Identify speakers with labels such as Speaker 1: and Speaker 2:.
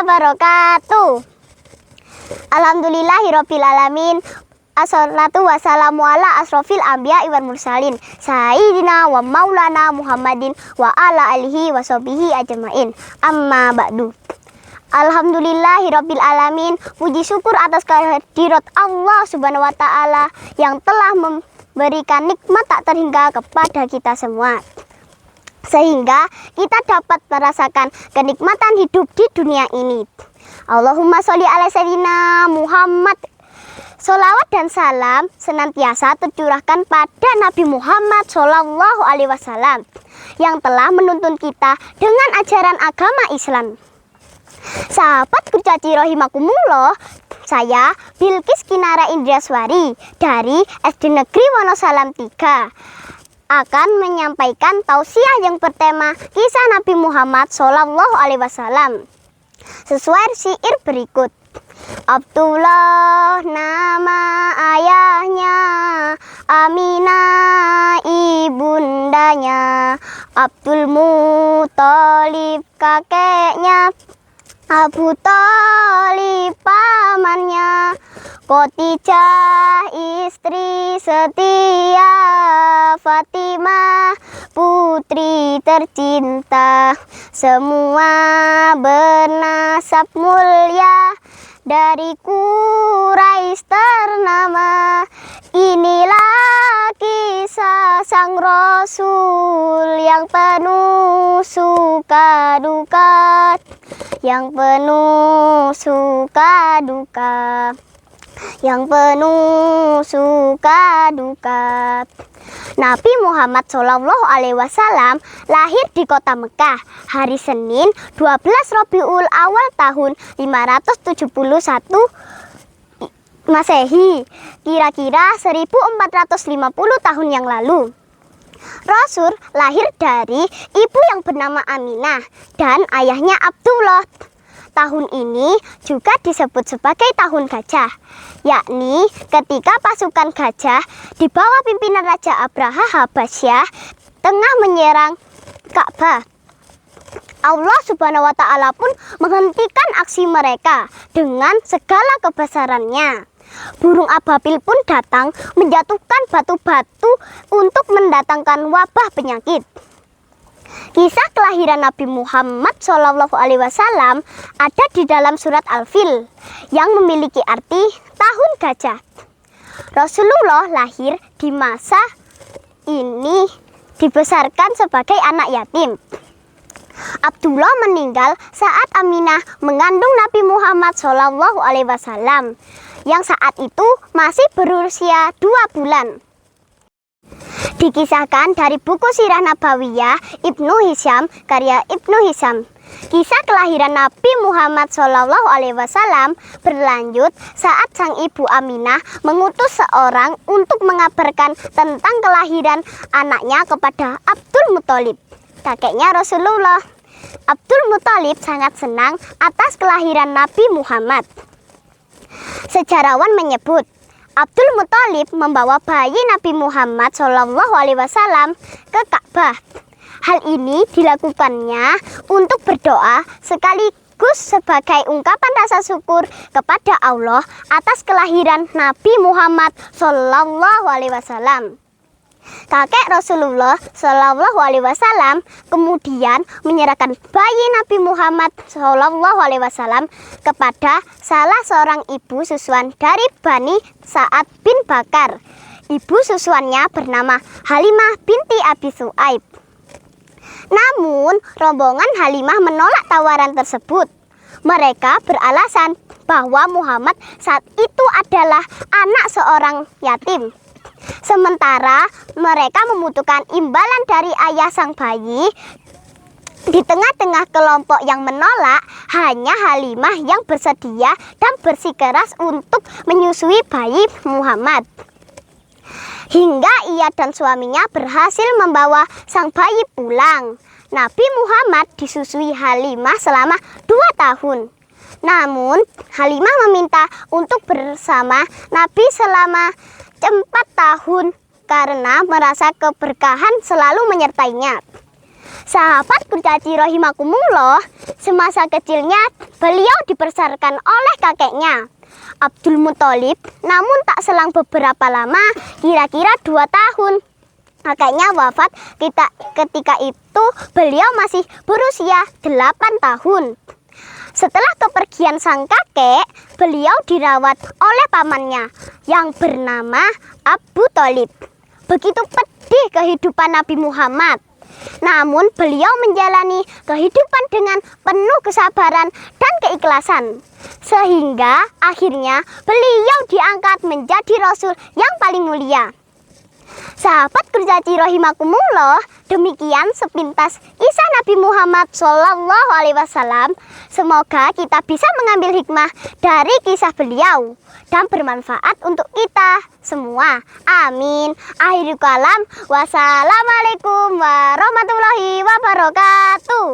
Speaker 1: wabarakatuh. Alhamdulillahirabbil alamin. Assalatu wassalamu ala asrofil anbiya wal mursalin sayyidina wa maulana Muhammadin wa ala alihi wa sahbihi ajmain. Amma ba'du. Alhamdulillahirabbil alamin. Puji syukur atas kehadirat Allah Subhanahu wa taala yang telah memberikan nikmat tak terhingga kepada kita semua, sehingga kita dapat merasakan kenikmatan hidup di dunia ini. Allahumma sholli ala sayyidina Muhammad. Sholawat dan salam senantiasa tercurahkan pada Nabi Muhammad Shallallahu Alaihi Wasallam yang telah menuntun kita dengan ajaran agama Islam. Sahabat kurcaci rahimakumullah, saya Bilqis Kinara Indraswari dari SD Negeri Wonosalam 3 akan menyampaikan tausiah yang bertema kisah Nabi Muhammad Shallallahu Alaihi Wasallam sesuai syair berikut. Abdullah nama ayahnya, Aminah ibundanya, Abdul Muthalib kakeknya, Abu Thalib pamannya, Khadijah istri setia, Fatimah putri tercinta, semua bernasab mulia dari Quraisy ternama. Inilah kisah sang Rasul yang penuh suka duka, yang penuh suka duka, yang penuh suka duka. Nabi Muhammad Shallallahu Alaihi Wasallam lahir di kota Mekah hari Senin 12 Rabiul Awal tahun 571 Masehi, kira-kira 1450 tahun yang lalu. Rasul lahir dari ibu yang bernama Aminah dan ayahnya Abdullah. Tahun ini juga disebut sebagai tahun gajah, yakni ketika pasukan gajah di bawah pimpinan Raja Abraha Habasyah tengah menyerang Ka'bah. Allah Subhanahu wa taala pun menghentikan aksi mereka dengan segala kebesarannya. Burung ababil pun datang menjatuhkan batu-batu untuk mendatangkan wabah penyakit. Kisah kelahiran Nabi Muhammad Shallallahu Alaihi Wasallam ada di dalam surat Al-Fil yang memiliki arti tahun gajah. Rasulullah lahir di masa ini dibesarkan sebagai anak yatim. Abdullah meninggal saat Aminah mengandung Nabi Muhammad Shallallahu Alaihi Wasallam yang saat itu masih berusia 2 bulan. Dikisahkan dari buku Sirah Nabawiyah Ibnu Hisham karya Ibnu Hisham. Kisah kelahiran Nabi Muhammad Shallallahu Alaihi Wasallam berlanjut saat sang ibu Aminah mengutus seorang untuk mengabarkan tentang kelahiran anaknya kepada Abdul Muthalib, kakeknya Rasulullah. Abdul Muthalib sangat senang atas kelahiran Nabi Muhammad. Sejarawan menyebut Abdul Muthalib membawa bayi Nabi Muhammad Shallallahu Alaihi Wasallam ke Ka'bah. Hal ini dilakukannya untuk berdoa sekaligus sebagai ungkapan rasa syukur kepada Allah atas kelahiran Nabi Muhammad Shallallahu Alaihi Wasallam. Kakek Rasulullah Shallallahu Alaihi Wasallam kemudian menyerahkan bayi Nabi Muhammad Shallallahu Alaihi Wasallam kepada salah seorang ibu susuan dari Bani Sa'ad bin Bakar. Ibu susuannya bernama Halimah binti Abi Su'aib. Namun rombongan Halimah menolak tawaran tersebut. Mereka beralasan bahwa Muhammad saat itu adalah anak seorang yatim. Sementara mereka membutuhkan imbalan dari ayah sang bayi. Di tengah-tengah kelompok yang menolak, hanya Halimah yang bersedia dan bersikeras untuk menyusui bayi Muhammad. Hingga ia dan suaminya berhasil membawa sang bayi pulang. Nabi Muhammad disusui Halimah selama 2 tahun. Namun Halimah meminta untuk bersama Nabi selama 4 tahun karena merasa keberkahan selalu menyertainya. Sahabat kurcaci rahimakumullah, semasa kecilnya beliau dibesarkan oleh kakeknya Abdul Muthalib, namun tak selang beberapa lama, kira-kira 2 tahun, kakeknya wafat. Ketika itu beliau masih berusia 8 tahun. Setelah kepergian sang kakek, beliau dirawat oleh pamannya yang bernama Abu Thalib. Begitu pedih kehidupan Nabi Muhammad. Namun beliau menjalani kehidupan dengan penuh kesabaran dan keikhlasan. Sehingga akhirnya beliau diangkat menjadi Rasul yang paling mulia. Sahabat kurcaci rahimakumullah, demikian sepintas kisah Nabi Muhammad SAW. Semoga kita bisa mengambil hikmah dari kisah beliau dan bermanfaat untuk kita semua. Amin. Akhirul kalam. Wassalamualaikum warahmatullahi wabarakatuh.